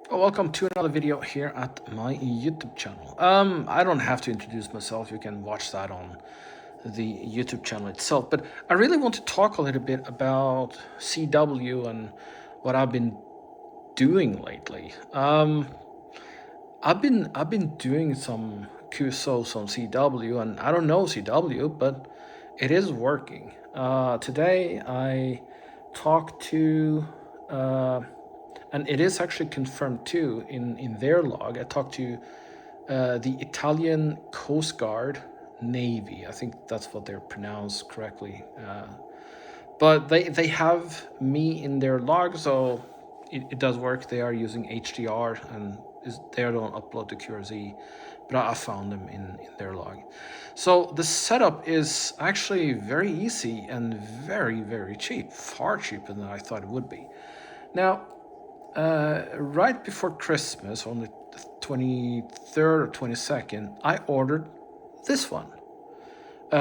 Welcome to another video here at my YouTube channel. I don't have to introduce myself. You can watch that on the YouTube channel itself. But I really want to talk a little bit about CW and what I've been doing lately. I've been doing some QSOs on CW, and I don't know CW, but it is working. Today I talked to. And it is actually confirmed too in their log. I talked to the Italian Coast Guard Navy. I think that's what they're pronounced correctly. But they have me in their log, so it does work. They are using HDR and they don't upload to QRZ, but I found them in their log. So the setup is actually very easy and very, very cheap, far cheaper than I thought it would be. Now, right before Christmas, on the 23rd or 22nd, I ordered this one.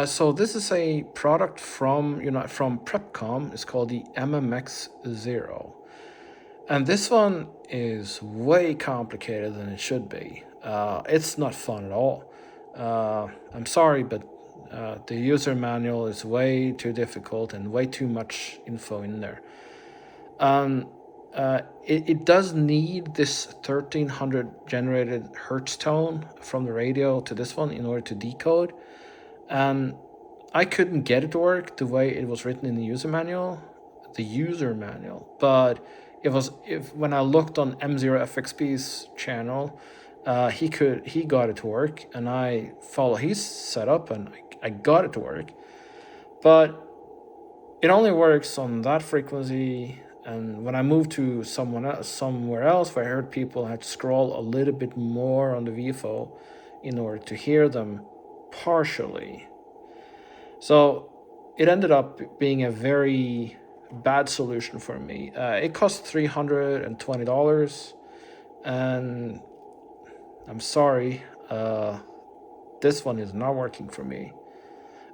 So this is a product from from Prepcom. It's called the MMX Zero, and this one is way complicated than it should be. It's not fun at all. I'm sorry, but the user manual is way too difficult and way too much info in there. It does need this 1300 generated hertz tone from the radio to this one in order to decode. And I couldn't get it to work the way it was written in the user manual, But if when I looked on M0FXP's channel, he got it to work, and I follow his setup, and I got it to work. But it only works on that frequency. And when I moved to somewhere else, where I heard people had to scroll a little bit more on the VFO in order to hear them partially. So it ended up being a very bad solution for me. It cost $320, and I'm sorry, this one is not working for me.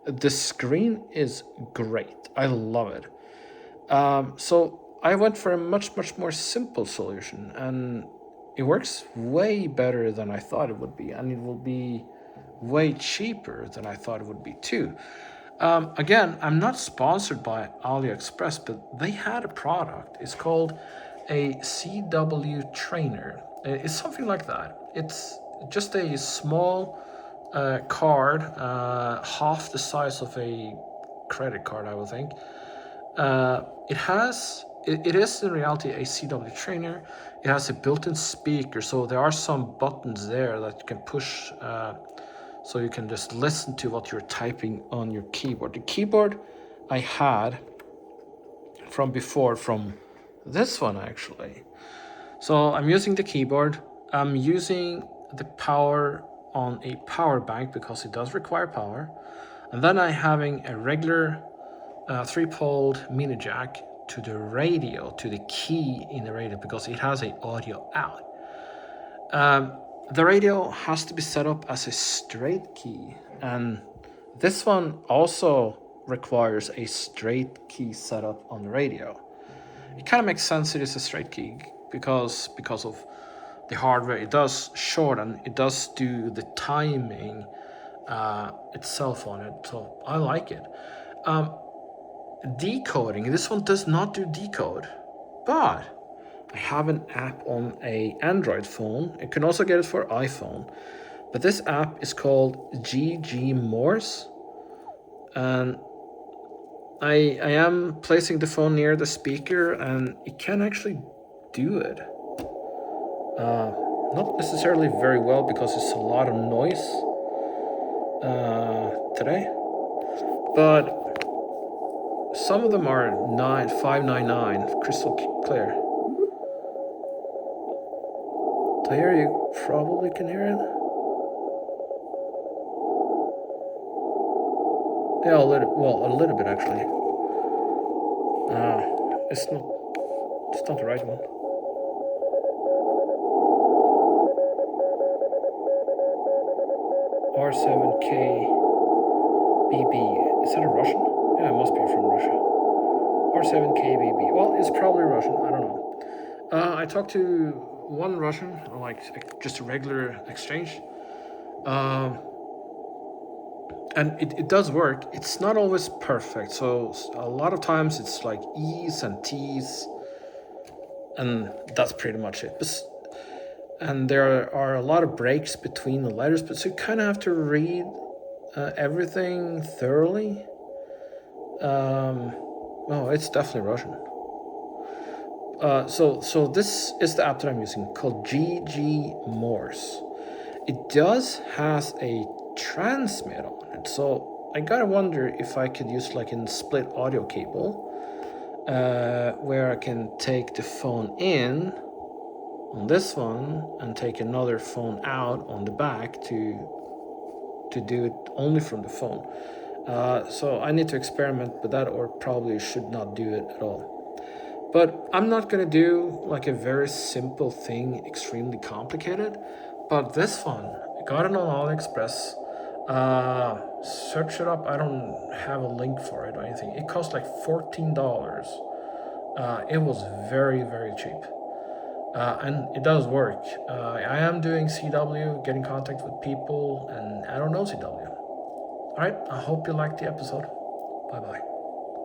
The screen is great. I love it. So I went for a much more simple solution, and it works way better than I thought it would be, and it will be way cheaper than I thought it would be too. Again, I'm not sponsored by AliExpress, but they had a product. It's called a CW trainer. It's something like that. It's just a small card, half the size of a credit card, I would think. It is in reality a CW trainer. It has a built-in speaker, so there are some buttons there that you can push, so you can just listen to what you're typing on your keyboard. The keyboard I had from before, from this one actually. So I'm using the keyboard. I'm using the power on a power bank because it does require power. And then I'm having a regular 3-pole mini jack to the radio, to the key in the radio, because it has a audio out. The radio has to be set up as a straight key, and this one also requires a straight key setup on the radio. It kind of makes sense it is a straight key because of the hardware. It does short, and it does do the timing itself on it, so I like it. Decoding, this one does not do decode, but I have an app on a Android phone. You can also get it for iPhone, but this app is called GG Morse, and I am placing the phone near the speaker, and it can actually do it. Not necessarily very well because it's a lot of noise today, but some of them are 599, crystal clear. So here you probably can hear it. Yeah, a little bit actually. It's not the right one. R7K BB. Is that a Russian? Yeah, it must be from Russia. R7K BB. Well, it's probably Russian. I don't know. I talked to one Russian, or like just a regular exchange. Um, and it does work. It's not always perfect. So a lot of times it's like E's and T's, and that's pretty much it. And there are a lot of breaks between the letters, but so you kind of have to read everything thoroughly. Oh, it's definitely Russian. So this is the app that I'm using, called GG Morse. It does has a transmit on it, so I gotta wonder if I could use like a split audio cable, where I can take the phone in on this one and take another phone out on the back to do it only from the phone. So I need to experiment with that, or probably should not do it at all. But I'm not gonna do like a very simple thing, extremely complicated. But this one, I got it on AliExpress. Search it up. I don't have a link for it or anything. It cost like $14. It was very, very cheap. And it does work. I am doing CW, getting contact with people, and I don't know CW. All right, I hope you liked the episode. Bye bye.